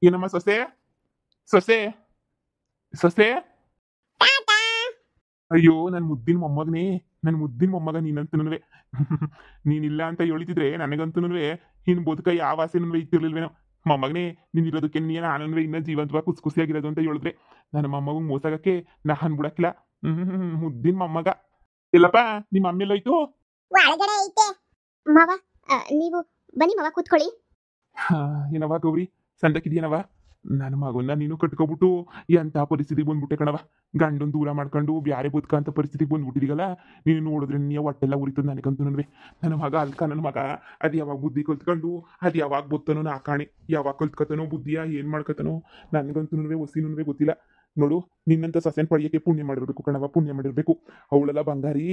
ಏನಮ್ಮ ಸೊಸೆ ಸೊಸೆ ಸೊಸೆ ಅಯ್ಯೋ ನನ್ನ ಮುದ್ದಿನ ಮೊಮ್ಮಗನೇ, ನನ್ನ ಮುದ್ದಿನ ಮೊಮ್ಮಗ ನೀನಂತನುವೆ. ನೀನಿಲ್ಲ ಅಂತ ಹೇಳಿದ್ರೆ ನನಗಂತನುವೆ ಇನ್ನು ಬದುಕ ಯಾವ ಆಸೆನೂ ಇತ್ತಿರ್ಲಿಲ್ವೇನೋ. ಮೊಮ್ಮಗನೇ, ನೀನ್ ಇರೋದಕ್ಕೆ ನೀನು ನಾನನ್ವೇ ಇನ್ನ ಜೀವಂತವಾಗಿ ಖುಷಿಯಾಗಿರೋದು ಅಂತ ಹೇಳಿದ್ರೆ ನನ್ನ ಮೊಮ್ಮಗ ಮೋಸಾಗಕ್ಕೆ ನಾನ್ ಬಿಡಕ್ಕಿಲ್ಲ. ಮುದ್ದಿನ ಮೊಮ್ಮಗ. ಇಲ್ಲಪ್ಪ, ನಿಮ್ಮ ಅಮ್ಮೆಲ್ಲೋಯ್ತು? ಒಳಗಡೆ ಐತೆ ಮಾವ. ನೀವು ಬನ್ನಿ ಮಾವ, ಕೂತ್ಕೊಳ್ಳಿ. ಏನವ ಗೌರಿ, ಸಂದಕ್ಕಿದ್ಯೇನವ? ನನ್ನ ಮಗನ್ನ ನೀನು ಕಟ್ಕೊಬಿಟ್ಟು ಎಂಥ ಪರಿಸ್ಥಿತಿ ಬಂದ್ಬಿಟ್ಟೆ ಕಣವ. ಗಂಡನ್ ದೂರ ಮಾಡ್ಕೊಂಡು ಬ್ಯಾರೆ ಬದುಕ ಅಂತ ಪರಿಸ್ಥಿತಿಗೆ ಬಂದ್ಬಿಟ್ಟಿದೀಗಲ್ಲ. ನೀನು ನೋಡಿದ್ರೆ ನೀ ಹೊಟ್ಟೆಲ್ಲ ಉರಿತದ ನನಗಂತೂ. ನನ್ನ ಮಗ ಅಲ್ಕ, ನನ್ನ ಮಗ ಅದು ಯಾವಾಗ ಬುದ್ಧಿ ಕಲ್ತ್ಕೊಂಡು ಅದು ಯಾವಾಗ ಬತ್ತನೋ ನಾ ಕಾಣಿ, ಯಾವಾಗ ಕಲ್ತ್ಕತನೋ ಬುದ್ಧಿಯ ಏನು ಮಾಡ್ಕತನೋ ನನಗಂತೂ ಹೊಸಿನೂ ಗೊತ್ತಿಲ್ಲ. ನೋಡು, ನಿನ್ನಂತ ಸಸೆನ್ ಪಡೆಯೋಕ್ಕೆ ಪುಣ್ಯ ಮಾಡಿರ್ಬೇಕು ಕಣವ, ಪುಣ್ಯ ಮಾಡಿರ್ಬೇಕು. ಅವಳೆಲ್ಲ ಬಂಗಾರಿ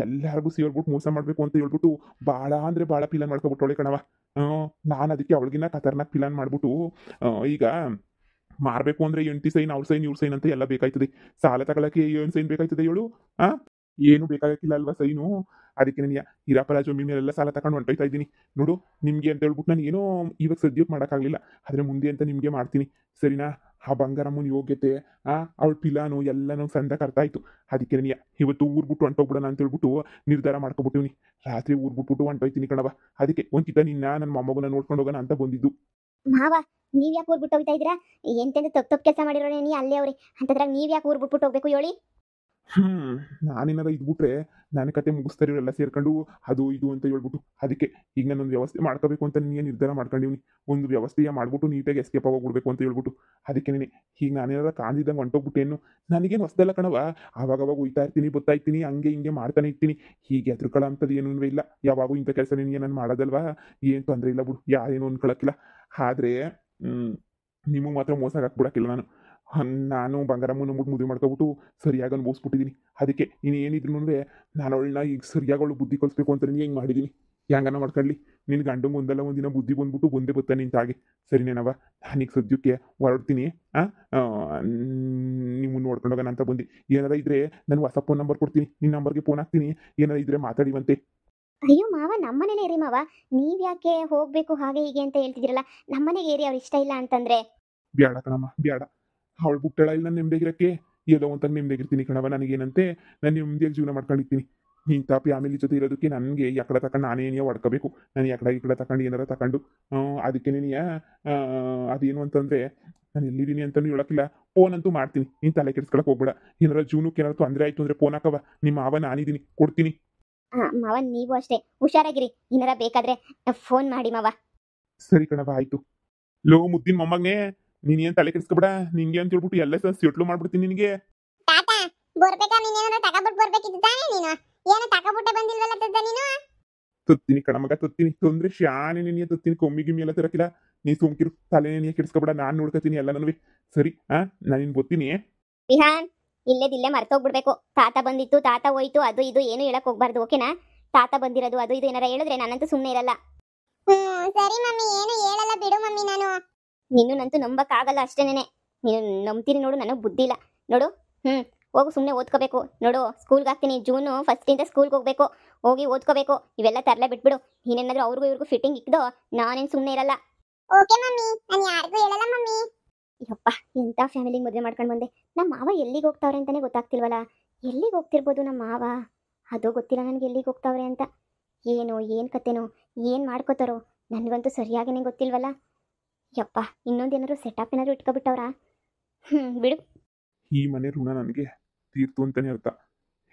ಎಲ್ಲರಿಗೂ ಸೇರ್ಬಿಟ್ಟು ಮೋಸ ಮಾಡಬೇಕು ಅಂತ ಹೇಳ್ಬಿಟ್ಟು ಭಾಳ ಅಂದರೆ ಭಾಳ ಪಿಲಾನ್ ಮಾಡ್ಕೊಬಿಟ್ಟವಳೆ ಕಣವ. ನಾನು ಅದಕ್ಕೆ ಅವಳಿಗಿನ್ನ ಖತರ್ನಾಕ್ ಪಿಲಾನ್ ಮಾಡ್ಬಿಟ್ಟು ಈಗ ಮಾರಬೇಕು ಅಂದರೆ 8 ಸೈನ್, ಅವ್ರ ಸೈನ್ ಇವ್ರ ಸೈನ್ ಅಂತ ಎಲ್ಲ ಬೇಕಾಯ್ತದೆ. ಸಾಲ ತಗೊಳಕ್ಕೆ ಏನು ಸೈನ್ ಬೇಕಾಯ್ತದೆ ಹೇಳು? ಏನು ಬೇಕಾಗಕ್ಕಿಲ್ಲ ಅಲ್ವಾ ಸೈನು? ಅದಕ್ಕೆ ನನಗೆ ಇರಾಪರ ಜಮೀನ್ ಮೇಲೆಲ್ಲ ಸಾಲ ತಗೊಂಡು ಹೊಂಟೋಯ್ತಾ ಇದ್ದೀನಿ. ನೋಡು, ನಿಮಗೆ ಅಂತ ಹೇಳ್ಬಿಟ್ಟು ನಾನು ಏನೋ ಇವಾಗ ಸದ್ಯಕ್ಕೆ ಮಾಡೋಕ್ಕಾಗಲಿಲ್ಲ, ಆದರೆ ಮುಂದೆ ಅಂತ ನಿಮಗೆ ಮಾಡ್ತೀನಿ, ಸರಿನಾ? ಆ ಬಂಗಾರಮ್ಮನ ಯೋಗ್ಯತೆ ಅವಳ ಪಿಲಾನು ಎಲ್ಲನೂ ಸಂದಕ್ಕೆ ಅರ್ಥ ಆಯಿತು. ಅದಕ್ಕೆ ನನಗೆ ಇವತ್ತು ಊರು ಬಿಟ್ಟು ಹೊಂಟೋಗ್ಬಿಡೋಣ ಅಂತ ಹೇಳ್ಬಿಟ್ಟು ನಿರ್ಧಾರ ಮಾಡ್ಕೊಬಿಟ್ಟಿವ್ನಿ. ರಾತ್ರಿ ಊರು ಬಿಟ್ಬಿಟ್ಟು ಹೊಂಟೋಯ್ತೀನಿ ಕಣವ. ಅದಕ್ಕೆ ಒಂದ್ಕಿತ ನಿನ್ನ ನನ್ನ ಮೊಮ್ಮಗನ ನೋಡ್ಕೊಂಡು ಹೋಗೋಣ ಅಂತ ಬಂದಿದ್ದು. ಮಾವ, ನೀವ್ ಯಾಕೆ ಊರ್ ಬಿಟ್ಟು ಹೋಗ್ತಾ ಇದ್ದೀರಾ? ಎಂತೆಂತ ತಪ್ಪು ಕೆಲಸ ಮಾಡಿರೋಣ ನೀ ಅಲ್ಲೇ ಅವ್ರಿ ಅಂತಂದ್ರಾಗ ನೀವ್ ಯಾಕೆ ಊರ್ ಬಿಟ್ಬಿಟ್ಟು ಹೋಗ್ಬೇಕು ಹೇಳಿ? ನಾನೇನಾರ ಇದ್ಬಿಟ್ರೆ ನನ್ನ ಕತೆ ಮುಗಿಸ್ತಾರೆ ಇವರೆಲ್ಲ ಸೇರ್ಕೊಂಡು ಅದು ಇದು ಅಂತ ಹೇಳ್ಬಿಟ್ಟು. ಅದಕ್ಕೆ ಈಗ ನಾನೊಂದು ವ್ಯವಸ್ಥೆ ಮಾಡ್ಕೋಬೇಕು ಅಂತ ನಿನಗೆ ನಿರ್ಧಾರ ಮಾಡ್ಕೊಂಡಿವ್ನಿ. ಒಂದು ವ್ಯವಸ್ಥೆಯ ಮಾಡ್ಬಿಟ್ಟು ನೀಟಾಗಿ ಎಸ್ಕೇಪ್ ಆಗೋಗ್ಬಿಡ್ಬೇಕು ಅಂತ ಹೇಳ್ಬಿಟ್ಟು. ಅದಕ್ಕೆ ನೀನೆ ಈಗ ನಾನೇನಾರ ಕಾಂದಿದ್ದಂಗೆ ಹೊಂಟೋಗ್ಬಿಟ್ಟೇನು? ನನಗೇನು ಹೊಸದಲ್ಲ ಕಣವ. ಆವಾಗವಾಗ ಹೋಯ್ತಾ ಇರ್ತೀನಿ, ಬರ್ತಾ ಇರ್ತೀನಿ, ಹಂಗೆ ಹಿಂಗೆ ಮಾಡ್ತಾನೆ ಇರ್ತೀನಿ. ಹೀಗೆ ಹೆದರ್ಕೊಳ್ಳ ಅಂಥದ್ದು ಏನೂ ಇಲ್ಲ. ಯಾವಾಗೂ ಇಂಥ ಕೆಲಸ ನಿನಗೆ ನಾನು ಮಾಡೋದಲ್ವಾ, ಏನು ತೊಂದರೆ ಇಲ್ಲ ಬಿಡು, ಯಾರೇನು ಅನ್ಕೊಳಕ್ಕಿಲ್ಲ. ಆದರೆ ನಿಮಗೆ ಮಾತ್ರ ಮೋಸ ಹಾಕ್ಬಿಡಕ್ಕಿಲ್ಲ ನಾನು. ನಾನು ಬಂಗಾರಮ್ಮನ ಮದುವೆ ಮಾಡ್ಕೊಬಿಟ್ಟು ಸರಿಯಾಗಿ ಅನ್ಭವಿಸ್ಬಿಟ್ಟಿದ್ದೀನಿ. ಅದಕ್ಕೆ ನೀನು ಏನಿದ್ರು ನಾನು ಅವಳನ್ನ ಈಗ ಸರಿಯಾಗಿ ಅವಳು ಬುದ್ಧಿ ಕಲಿಸ್ಬೇಕು ಅಂತ ನೀನು ಹೆಂಗೆ ಮಾಡಿದ್ದೀನಿ. ಹೆಂಗನ ಮಾಡ್ಕೊಳ್ಳಿ, ನಿನ್ನ ಗಂಡಂಗೆ ಒಂದಲ್ಲ ಒಂದಿನ ಬುದ್ಧಿ ಬಂದ್ಬಿಟ್ಟು ಬಂದೇ ಬರ್ತಾನೆ ನಿಂತ ಹಾಗೆ. ಸರಿನೇನವ? ನಾನೀಗ ಸದ್ಯಕ್ಕೆ ಹೊರಡ್ತೀನಿ. ನೀವು ನೋಡ್ಕೊಂಡು ಹೋಗೋಣ ಅಂತ ಬಂದು. ಏನಾರ ಇದ್ರೆ ನಾನು ಹೊಸ ಫೋನ್ ನಂಬರ್ ಕೊಡ್ತೀನಿ, ನಿನ್ನ ನಂಬರ್ಗೆ ಫೋನ್ ಹಾಕ್ತೀನಿ. ಏನಾರ ಇದ್ರೆ ಮಾತಾಡಿವಂತೆ. ಅಯ್ಯೋ ಮಾವ, ನಮ್ಮನೇನೆ ರೀ ಮಾವ. ನೀವ್ ಯಾಕೆ ಹೋಗ್ಬೇಕು ಹಾಗೆ ಹೀಗೆ ಅಂತ ಹೇಳ್ತಿದ್ದೀರಲ್ಲ? ನಮ್ಮನೆಗೆ ಏರಿ ಅವ್ರು ಇಷ್ಟ ಇಲ್ಲ ಅಂತಂದ್ರೆ ಬ್ಯಾಡ ಕಣಮ್ಮ, ಬ್ಯಾಡ. ಅವಳು ಬಿಟ್ಟಳ ಇಲ್ಲ ನಾನು ನೆಮ್ಮದಿಗಿರಕ್ಕೆ. ಎಲ್ಲೋ ಒಂತಾಗ ನೆಮ್ಮದಿಗಿರ್ತೀನಿ ಕಣವ. ನನಗೇನಂತೆ ನಾನು ನೆಮ್ಮದಿಯಾಗಿ ಜೀವನ ಮಾಡ್ಕೊಂಡಿರ್ತೀನಿ. ಇಂಥ ಫ್ಯಾಮಿಲಿ ಜೊತೆ ಇರೋದಕ್ಕೆ ನನಗೆ ಯಾಕಡೆ ತಗೊಂಡು ನಾನೇನೇ ಹೊಡ್ಕೋಬೇಕು. ನಾನು ಯಾಕಡೆ ಈ ಕಡೆ ತಗೊಂಡು ಏನಾರ ತಗೊಂಡು ಅದಕ್ಕೆ ನೀನು ಅದೇನು ಅಂತಂದರೆ ನಾನು ಎಲ್ಲಿದ್ದೀನಿ ಅಂತಲೂ ಹೇಳೋಕ್ಕಿಲ್ಲ. ಫೋನ್ ಅಂತೂ ಮಾಡ್ತೀನಿ, ನೀನು ತಲೆ ಕೆಡಿಸ್ಕೊಳಕ್ಕೆ ಹೋಗ್ಬೇಡ. ಏನಾರ ಜೀವನಕ್ಕೆ ಏನಾರು ತೊಂದರೆ ಆಯಿತು ಅಂದರೆ ಫೋನ್ ಹಾಕವ, ನಿಮ್ಮ ಮಾವ ನಾನಿದ್ದೀನಿ, ಕೊಡ್ತೀನಿ. ಮಾವ, ನೀವು ಅಷ್ಟೇ ಹುಷಾರಾಗಿರಿ. ಏನಾರ ಬೇಕಾದ್ರೆ ಫೋನ್ ಮಾಡಿ ಮಾವ. ಸರಿ ಕಣವ, ಆಯಿತು. ಲೋ ಮುದ್ದಿನ ಮೊಮ್ಮಗನೇ, ನೀನೇನು ತಲೆ ಕೆಡಿಸ್ಕೊಬೇಡ. ನಿಂಗೆ ಅಂತ ಹೇಳ್ಬಿಟ್ಟು ಎಲ್ಲ ಸೆಟ್ಲು ಮಾಡ್ಬಿಡ್ತೀನಿ ನಿನಗೆ. ತಾತ, ಬರ್ಬೇಕಾ? ನೀನೇನಾರ ತಗೊಂಡ್ಬಿಟ್ಟು ಬರ್ಬೇಕಿತ್ತು ತಾನೇ? ನೀನು ಏನು ತಗೊಂಡ್ಬಿಟ್ಟೆ ಬಂದಿಲ್ವಲ್ಲ ತದ್ದ ನೀನು? ತುತ್ತೀನಿ ಕಣಮಗ, ತುತ್ತೀನಿ. ತೊಂದ್ರೆ ಶಾನೆ ನಿನ್ನೆ ತುತ್ತೀನಿ. ಕೊಮ್ಮಿ ಗಿಮ್ಮಿ ಎಲ್ಲ ತಿರಕಿಲ್ಲ. ನೀ ಸುಮ್ಕಿರು, ತಲೆ ನೀನು ಕೆಡಿಸ್ಕೊಬೇಡ, ನಾನು ನೋಡ್ಕೊತೀನಿ ಎಲ್ಲ ನನಗೆ. ಸರಿ, ನಾನು ಬರ್ತೀನಿ. ವಿಹಾನ್, ಇಲ್ಲೇದಿಲ್ಲೇ ಮರ್ತೋಗ್ಬಿಡ್ಬೇಕು. ತಾತ ಬಂದಿತ್ತು, ತಾತ ಹೋಯ್ತು, ಅದು ಇದು ಏನು ಹೇಳಕ್ ಹೋಗ್ಬಾರ್ದು, ಓಕೆನಾ? ತಾತ ಬಂದಿರೋದು ಅದು ಇದು ಏನಾರ ಹೇಳಿದ್ರೆ ನಾನಂತೂ ಸುಮ್ಮನೆ ಇರಲ್ಲ. ಸರಿ ಮಮ್ಮಿ, ಏನು ಹೇಳಲ್ಲ ಬಿಡು ಮಮ್ಮಿ. ನಾನು ನಿನ್ನಂತೂ ನಂಬಕ್ ಆಗಲ್ಲ ಅಷ್ಟೇನೆ. ನೀನು ನಂಬ್ತೀನಿ ನೋಡು, ನನಗೆ ಬುದ್ಧಿ ಇಲ್ಲ ನೋಡು. ಹೋಗು, ಸುಮ್ಮನೆ ಓದ್ಕೋಬೇಕು ನೋಡು. ಸ್ಕೂಲ್ಗೆ ಹಾಕ್ತೀನಿ, ಜೂನು 1 ಸ್ಕೂಲ್ಗೆ ಹೋಗ್ಬೇಕು. ಹೋಗಿ ಓದ್ಕೋಬೇಕು. ಇವೆಲ್ಲ ತರಲೆ ಬಿಟ್ಬಿಡು. ನೀನೇನಾದ್ರೂ ಅವ್ರಿಗೂ ಇವ್ರಿಗೂ ಫಿಟ್ಟಿಂಗ್ ಇಕ್ದೋ ನಾನೇನು ಸುಮ್ಮನೆ ಇರಲ್ಲ. ಓಕೆ ಮಮ್ಮಿ, ನಾನು ಯಾರಿಗೂ ಹೇಳಲ್ಲ ಮಮ್ಮಿ. ಯಪ್ಪ, ಎಂಥ ಫ್ಯಾಮಿಲಿಗೆ ಮದುವೆ ಮಾಡ್ಕೊಂಡು ಬಂದೆ. ನಮ್ಮ ಮಾವ ಎಲ್ಲಿಗೆ ಹೋಗ್ತಾವ್ರೆ ಅಂತಲೇ ಗೊತ್ತಾಗ್ತಿಲ್ವಲ್ಲ. ಎಲ್ಲಿಗೆ ಹೋಗ್ತಿರ್ಬೋದು ನಮ್ಮ ಮಾವ? ಅದು ಗೊತ್ತಿಲ್ಲ ನನಗೆ ಎಲ್ಲಿಗೆ ಹೋಗ್ತಾವ್ರೆ ಅಂತ. ಏನು ಕತೆನೋ, ಏನು ಮಾಡ್ಕೋತಾರೋ ನನಗಂತೂ ಸರಿಯಾಗೇ ಗೊತ್ತಿಲ್ವಲ್ಲ. ಯಪ್ಪ, ಇನ್ನೊಂದೇನಾದ್ರು ಸೆಟಪ್ ಏನಾದ್ರು ಇಟ್ಕೊಬಿಟ್ಟವ್ರಾ? ಬಿಡು. ಈ ಮನೆ ಋಣ ನನಗೆ ತೀರ್ತು ಅಂತಲೇ ಅರ್ಥ.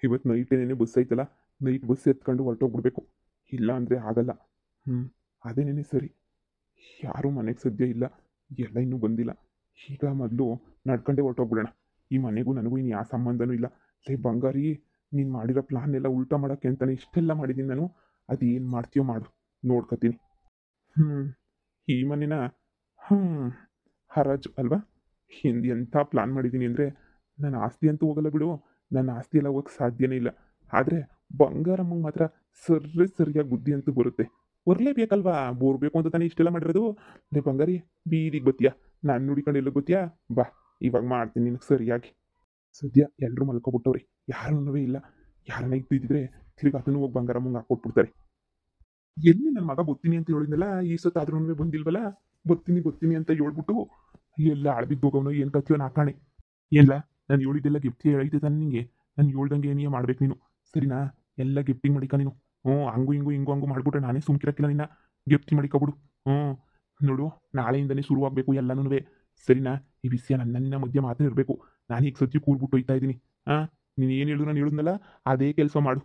ಇವತ್ತು ನೈಟೇನೇ ಬಸ್ ಐತಲ್ಲ, ನೈಟ್ ಬಸ್ ಎತ್ಕೊಂಡು ಹೊರಟೋಗ್ಬಿಡ್ಬೇಕು. ಇಲ್ಲ ಅಂದರೆ ಆಗಲ್ಲ. ಅದೇನೇ ಸರಿ. ಯಾರೂ ಮನೆಗೆ ಸದ್ಯ ಇಲ್ಲ, ಎಲ್ಲ ಇನ್ನೂ ಬಂದಿಲ್ಲ. ಈಗ ಮೊದಲು ನಡ್ಕೊಂಡೇ ಹೊರಟೋಗ್ಬಿಡೋಣ. ಈ ಮನೆಗೂ ನನಗೂ ಇನ್ನು ಯಾವ ಸಂಬಂಧನೂ ಇಲ್ಲ. ಲೇ ಬಂಗಾರಿ, ನೀನು ಮಾಡಿರೋ ಪ್ಲಾನ್ ಎಲ್ಲ ಉಲ್ಟಾ ಮಾಡೋಕ್ಕೆ ಅಂತಲೇ ಇಷ್ಟೆಲ್ಲ ಮಾಡಿದ್ದೀನಿ ನಾನು. ಅದೇನು ಮಾಡ್ತೀಯೋ ಮಾಡು, ನೋಡ್ಕೊತೀನಿ. ಈ ಮನೆನ ಹರಾಜು ಅಲ್ವಾ? ಹಿಂದೆ ಎಂಥ ಪ್ಲಾನ್ ಮಾಡಿದ್ದೀನಿ ಅಂದರೆ, ನನ್ನ ಆಸ್ತಿ ಅಂತೂ ಹೋಗಲ್ಲ ಬಿಡು. ನನ್ನ ಆಸ್ತಿ ಎಲ್ಲ ಹೋಗಕ್ಕೆ ಸಾಧ್ಯನೇ ಇಲ್ಲ. ಆದರೆ ಬಂಗಾರಮ್ಮಂಗೆ ಮಾತ್ರ ಸರಿಯಾಗಿ ಬುದ್ಧಿ ಅಂತೂ ಬರುತ್ತೆ. ಬರಲೇಬೇಕಲ್ವಾ? ಬೋರ್ಬೇಕು ಅಂತ ತಾನೇ ಇಷ್ಟೆಲ್ಲ ಮಾಡಿರೋದು. ಲೇ ಬಂಗಾರಿ, ಬೀದಿಗೆ ಬತ್ತೀಯಾ? ನಾನು ನುಡಿಕೊಂಡು ಎಲ್ಲ ಗೊತ್ತೀಯಾ? ಬಾ, ಇವಾಗ ಮಾಡ್ತೀನಿ ನಿನಗೆ ಸರಿಯಾಗಿ. ಸದ್ಯ ಎಲ್ಲರೂ ಮಲ್ಕೊಬಿಟ್ಟವ್ರಿ, ಯಾರೂ ಇಲ್ಲ. ಯಾರನ್ನ ಇದ್ದಿದ್ರೆ ತಿರ್ಗಿ ಅದನ್ನು ಹೋಗಿ ಬಂಗಾರಮ್ಮಂಗೆ ಹಾಕ್ಕೊಟ್ಬಿಡ್ತಾರೆ. ಎಲ್ಲಿ ನನ್ನ ಮಗ ಬತ್ತೀನಿ ಅಂತ ಹೇಳಿದ್ನಲ್ಲ, ಈ ಸತ್ತಾದ್ರೂ ಬಂದಿಲ್ವಲ್ಲ? ಬತ್ತೀನಿ ಅಂತ ಹೇಳ್ಬಿಟ್ಟು ಎಲ್ಲ ಅಳಬಿದ್ದು ಹೋಗೋನು ಏನು ಕತ್ತೀವೋ ನಾಕಾಣೆ ಏನ್ಲ ನಾನು ಹೇಳಿದ್ದೆಲ್ಲ ಗಿಫ್ಟ್ ಹೇಳೈತೆ ತಾನೆ ನಿಂಗೆ ನಾನು ಹೇಳ್ದಂಗೆ ಏನೇ ಮಾಡ್ಬೇಕು ನೀನು ಸರಿನಾ ಎಲ್ಲ ಗಿಫ್ಟಿಂಗ್ ಮಾಡಿಕ ನೀನು ಹಂಗೂ ಮಾಡ್ಬಿಟ್ರೆ ನಾನೇ ಸುಮ್ಕಿರಕ್ಕಿಲ್ಲ ನಿನ್ನ ಗಿಫ್ಟ್ ಮಾಡಿಕೊಬಿಡು ನೋಡು ನಾಳೆಯಿಂದನೇ ಶುರುವಾಗಬೇಕು ಎಲ್ಲನೂ ಸರಿನಾ ಈ ವಿಷಯ ನನ್ನ ಮಧ್ಯೆ ಮಾತ್ರ ಇರಬೇಕು ನಾನು ಈಗ ಸಜ್ಜಿ ಕೂರ್ಬಿಟ್ಟು ಹೋಯ್ತಾ ಇದ್ದೀನಿ ನೀನು ಏನು ಹೇಳಿದ್ರು ನಾನು ಹೇಳಿದ್ನಲ್ಲ ಅದೇ ಕೆಲಸ ಮಾಡು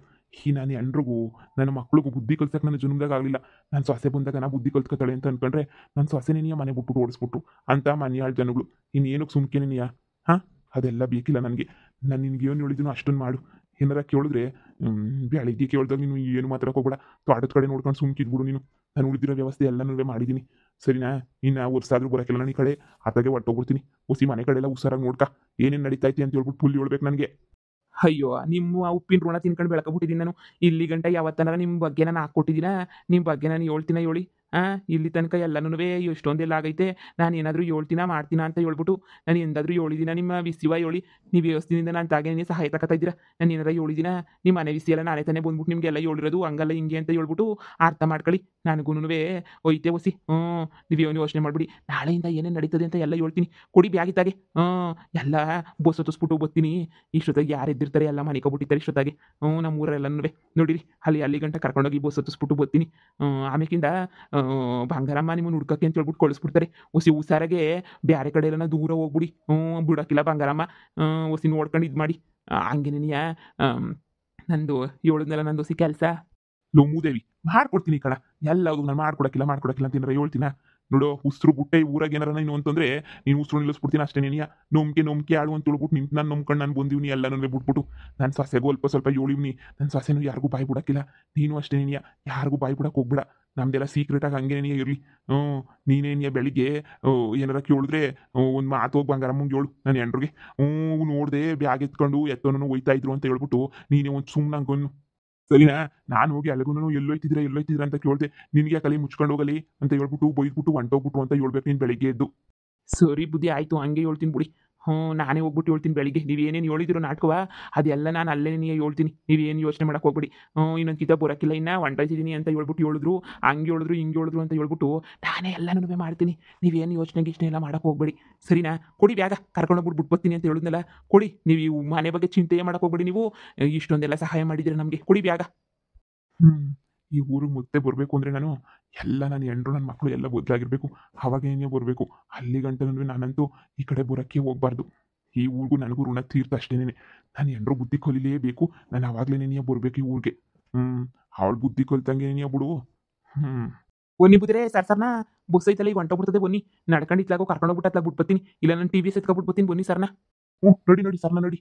ನಾನು ಎಲ್ರಿಗೂ ನನ್ನ ಮಕ್ಳಿಗೂ ಬುದ್ಧಿ ಕಲ್ಸಕ್ಕೆ ನನ್ನ ಜನ್ಮದಾಗ ಆಗಲಿಲ್ಲ ನಾನು ಸೊಸೆ ಬಂದಾಗ ನಾ ಬುದ್ಧಿ ಕಲ್ತ್ಕೊತಾಳೆ ಅಂತ ಅನ್ಕೊಂಡ್ರೆ ನನ್ನ ಸೊಸೆನೇ ನೀ ಮನೆ ಬಿಟ್ಬಿಟ್ಟು ಓಡಿಸ್ಬಿಟ್ರು ಅಂತ ಮನೆಯಾಳ ಜನಗಳು ಇನ್ನೇನಕ್ಕೆ ಸುಮ್ಕೇನೆ ನೀಯ ಅದೆಲ್ಲ ಬೇಕಿಲ್ಲ ನನಗೆ ನಾನು ನಿನ್ಗೆ ಏನು ಹೇಳಿದ್ದೀನೋ ಅಷ್ಟನ್ನು ಮಾಡು ಏನಾರ ಕೇಳಿದ್ರೆ ಬೆಳಿಗ್ಗೆ ಕೇಳ್ದಾಗ ನೀನು ಏನು ಮಾತಾಡಕ್ಕೆ ಹೋಗ್ಬೇಡ ತೋಟದ ಕಡೆ ನೋಡ್ಕೊಂಡು ಸುಮ್ಕಿದ್ಬಿಡು ನೀನು ನಾನು ಉಳಿದಿರೋ ವ್ಯವಸ್ಥೆ ಎಲ್ಲನೂ ಮಾಡಿದ್ದೀನಿ ಸರಿನಾ ಇನ್ನು ವರ್ಷಾದ್ರೂ ಬರೋಕ್ಕಿಲ್ಲ ನಾನು ಈ ಕಡೆ ಆತಾಗೆ ಹೊಟ್ಟೋಗ್ಬಿಡ್ತೀನಿ ಹೊಸಿ ಮನೆ ಕಡೆ ಎಲ್ಲ ಹುಷಾರಾಗಿ ನೋಡ್ಕ ಏನೇನು ನಡೀತೈತಿ ಅಂತ ಹೇಳ್ಬಿಟ್ಟು ಫುಲ್ ಹೇಳ್ಬೇಕು ನನಗೆ ಅಯ್ಯೋ ನಿಮ್ಮ ಉಪ್ಪಿನ ಋಣ ತಿನ್ಕೊಂಡು ಬೆಳ್ಕೊಬಿಟ್ಟಿದ್ದೀನಿ ನಾನು ಇಲ್ಲಿ ಗಂಟ ಯಾವತ್ತನಾರ ನಿಮ್ಮ ಬಗ್ಗೆ ನಾನು ಹಾಕ್ಕೊಟ್ಟಿದ್ದೀನ ನಿಮ್ಮ ಬಗ್ಗೆ ನಾನು ಹೇಳ್ತೀನ ಹೇಳಿ ಇಲ್ಲಿ ತನಕ ಎಲ್ಲನೂ ಎಷ್ಟೊಂದೆಲ್ಲ ಆಗೈತೆ ನಾನು ಏನಾದರೂ ಹೇಳ್ತೀನ ಮಾಡ್ತೀನ ಅಂತ ಹೇಳ್ಬಿಟ್ಟು ನಾನು ಎಂದಾದರೂ ಹೇಳಿದ್ದೀನ ನಿಮ್ಮ ವಿಸಿವ ಹೇಳಿ ನೀವು ವ್ಯವಸ್ಥೆಯಿಂದ ನಾನು ತಾಗೆ ನೀನು ಸಹಾಯ ತಗೋತಾ ಇದ್ದೀರಾ ನಾನು ಏನಾರ ಹೇಳಿದ್ದೀನ ನಿಮ್ಮ ಮನೆ ವಿಸಿ ಎಲ್ಲ ನಾನೇ ತಾನೇ ಬಂದ್ಬಿಟ್ಟು ನಿಮಗೆಲ್ಲ ಹೇಳಿರೋದು ಹಂಗಲ್ಲ ಹಿಂಗೆ ಅಂತ ಹೇಳ್ಬಿಟ್ಟು ಅರ್ಥ ಮಾಡ್ಕೊಳ್ಳಿ ನನಗೂ ಒಯ್ತೆ ಹೊಸಿ ನೀವೇನು ಯೋಚನೆ ಮಾಡಿಬಿಡಿ ನಾಳೆಯಿಂದ ಏನೇನು ನಡೀತದೆ ಅಂತ ಎಲ್ಲ ಹೇಳ್ತೀನಿ ಕೊಡಿ ಬ್ಯಾಗಿತ್ತಾಗೆ ಎಲ್ಲ ಬಸ್ ಹೊತ್ತಿಸ್ಬಿಟ್ಟು ಬರ್ತೀನಿ ಇಷ್ಟೊತ್ತಾಗಿ ಯಾರು ಎದ್ದಿರ್ತಾರೆ ಎಲ್ಲ ಮನೆ ಕೊಬಿಟ್ಟಿರ್ತಾರೆ ಇಷ್ಟೊತ್ತಾಗಿ ನಮ್ಮೂರೆಲ್ಲನೂ ನೋಡಿರಿ ಅಲ್ಲಿ ಗಂಟೆ ಕರ್ಕೊಂಡೋಗಿ ಬಸ್ ಹೊತ್ತಿಸ್ಬಿಟ್ಟು ಬರ್ತೀನಿ ಆಮೇಕಿಂದ ಬಂಗಾರಮ್ಮ ನಿಮ್ಮನ್ನು ಹುಡ್ಕಕ್ಕೆ ಅಂತ ಹೇಳ್ಬಿಟ್ಟು ಕಳಿಸ್ಬಿಡ್ತಾರೆ ಹುಷಾರಾಗೆ ಬೇರೆ ಕಡೆ ಎಲ್ಲ ದೂರ ಹೋಗ್ಬಿಡಿ ಬಿಡೋಕ್ಕಿಲ್ಲ ಬಂಗಾರಮ್ಮ ಹೊಸಿ ನೋಡ್ಕೊಂಡು ಇದು ಮಾಡಿ ಹಂಗೇನೇನಿಯ ನಂದು ಹೇಳಿದ್ನಲ್ಲ ನಂದು ಕೆಲಸ ಲೋ ಮೂದೇವಿ ಮಾಡ್ಕೊಡ್ತೀನಿ ಕಣ ಎಲ್ಲದು ನಾನು ಮಾಡ್ಕೊಡಕ್ಕಿಲ್ಲ ಅಂತ ಏನಾರ ಹೇಳ್ತೀನ ನೋಡು ಉಸ್ರು ಬುಟ್ಟೆ ಊರಾಗ ಏನಾರ ನೀನು ಅಂತಂದ್ರೆ ನೀನು ಉಸ್ರು ನಿಲ್ಲಿಸ್ಬಿಡ್ತೀನಿ ಅಷ್ಟೇ ನೀನಿಯ ನೊಮ್ಕೆ ಆಳು ಅಂತ ಹೇಳ್ಬಿಟ್ಟು ನಿಂತು ನಾನು ನಂಬ್ಕೊಂಡು ನಾನು ಬಂದೀವಿ ಎಲ್ಲನೂ ಬಿಟ್ಬಿಟ್ಟು ನನ್ನ ಸೊಸೆಗೂ ಸ್ವಲ್ಪ ಹೇಳಿವ್ನಿ ನನ್ನ ಸೊಸೆನೂ ಯಾರಿಗೂ ಬಾಯಿ ಬಿಡಕ್ಕಿಲ್ಲ ನೀನು ಅಷ್ಟೇ ನೀನಿಯ ಯಾರಿಗೂ ಬಾಯಿ ಬಿಡಕ್ಕೆ ಹೋಗ್ಬಿಡ ನಮ್ದೆಲ್ಲ ಸೀಕ್ರೆಟಾಗಿ ಹಂಗೇನೇ ಇರಲಿ ನೀನೇನಿಯ ಬೆಳಿಗ್ಗೆ ಏನಾರ ಕೇಳಿದ್ರೆ ಒಂದು ಮಾತು ಹೋಗಿ ಬಂಗಾರಮ್ಮಂಗೆ ಹೇಳು ನಾನು ಎಂಡ್ರಿಗೆ ನೋಡಿದೆ ಬ್ಯಾಗ್ ಎತ್ಕೊಂಡು ಎತ್ತೋನು ಒಯ್ತಾ ಇದ್ರು ಅಂತ ಹೇಳ್ಬಿಟ್ಟು ನೀನೇ ಒಂದು ಸುಮ್ಮನೆ ಹಂಗನ್ನು ಸರಿನಾ ನಾನು ಹೋಗಿ ಅಲ್ಲಿಗೂ ಎಲ್ಲೋಯ್ತಿದ್ರ ಅಂತ ಕೇಳಿದೆ ನಿನಗೆ ಕಲಿ ಮುಚ್ಕೊಂಡು ಹೋಗಲಿ ಅಂತ ಹೇಳ್ಬಿಟ್ಟು ಬೈದ್ಬಿಟ್ಟು ಹೊಂಟೋಗ್ಬಿಟ್ರು ಅಂತ ಹೇಳ್ಬೇಕು ನೀನು ಬೆಳಿಗ್ಗೆ ಎದ್ದು ಸರಿ ಬುದ್ಧಿ ಆಯಿತು ಹಂಗೆ ಹೇಳ್ತೀನಿ ಬಿಡಿ ನಾನೇ ಹೋಗ್ಬಿಟ್ಟು ಹೇಳ್ತೀನಿ ಬೆಳಿಗ್ಗೆ ನೀವೇನೇನು ಹೇಳಿದಿರೋ ನಾಟಕವ ಅದೆಲ್ಲ ನಾನು ಅಲ್ಲೇ ಹೇಳ್ತೀನಿ ನೀವೇನು ಯೋಚನೆ ಮಾಡಕ್ಕೆ ಹೋಗ್ಬಿಡಿ ಇನ್ನೊಂದು ಕಿತ ಬರೋಕ್ಕಿಲ್ಲ ಇನ್ನು ಹೊಂಟೋಯ್ತಿದ್ದೀನಿ ಅಂತ ಹೇಳ್ಬಿಟ್ಟು ಹೇಳಿದ್ರು ಹಂಗೆ ಹೇಳಿದ್ರು ಹಿಂಗೆ ಹೇಳಿದ್ರು ಅಂತ ಹೇಳ್ಬಿಟ್ಟು ನಾನೇ ಎಲ್ಲನೂ ಮಾಡ್ತೀನಿ ನೀವೇನು ಯೋಚನೆ ಎಲ್ಲ ಮಾಡಕ್ಕೆ ಹೋಗ್ಬೇಡಿ ಸರಿನಾ ಕೊಡಿ ಬ್ಯಾಗ ಕರ್ಕೊಂಡೋಗ್ಬಿಟ್ಟು ಬಿಟ್ಬರ್ತೀನಿ ಅಂತ ಹೇಳಿದ್ನಲ್ಲ ಕೊಡಿ ನೀವು ಮನೆ ಬಗ್ಗೆ ಚಿಂತೆ ಮಾಡಕ್ಕೆ ಹೋಗ್ಬೇಡಿ ನೀವು ಇಷ್ಟೊಂದೆಲ್ಲ ಸಹಾಯ ಮಾಡಿದ್ದೀರ ನಮಗೆ ಕೊಡಿ ಬ್ಯಾಗ ಈ ಊರಿಗೆ ಮತ್ತೆ ಬರಬೇಕು ಅಂದರೆ ನಾನು ಹೆಂಡ್ರು ನನ್ನ ಮಕ್ಕಳು ಎಲ್ಲ ಬದಲಾಗಿರ್ಬೇಕು ಅವಾಗೇನೇ ಬರಬೇಕು ಅಲ್ಲಿ ಗಂಟೆ ನಾನಂತೂ ಈ ಕಡೆ ಬರೋಕ್ಕೆ ಹೋಗ್ಬಾರ್ದು ಈ ಊರಿಗೂ ನನಗೂ ಋಣ ತೀರ್ಥ ಅಷ್ಟೇನೆ ನಾನು ಹೆಂಡ್ರು ಬುದ್ಧಿ ಕಲಿಲೇಬೇಕು ನಾನು ಅವಾಗಲೇ ಬರಬೇಕು ಈ ಊರಿಗೆ ಅವಳು ಬುದ್ಧಿ ಕಲ್ತಂಗೆ ಬಿಡು ಬನ್ನಿ ಬುದ್ದರೆ ಸರ್ನ ಬಸ್ ಐತಲ್ಲ ಈಗ ಹೊಂಟೋಗ್ಬಿಡ್ತದೆ ಬನ್ನಿ ನಡ್ಕೊಂಡು ಇತ್ಲಾಗೋ ಕರ್ಕೊಂಡೋಗ್ಬಿಟ್ಟು ಅತ್ಲಾಗ ಬಿಟ್ಬತ್ತೀನಿ ಇಲ್ಲ ನಾನು ಟಿ ವಿ ಎತ್ಕೊಬಿಟ್ಟು ಬರ್ತೀನಿ ಬನ್ನಿ ಸರ್ನ ನಡಿ ಸರ್ನ ನಡಿ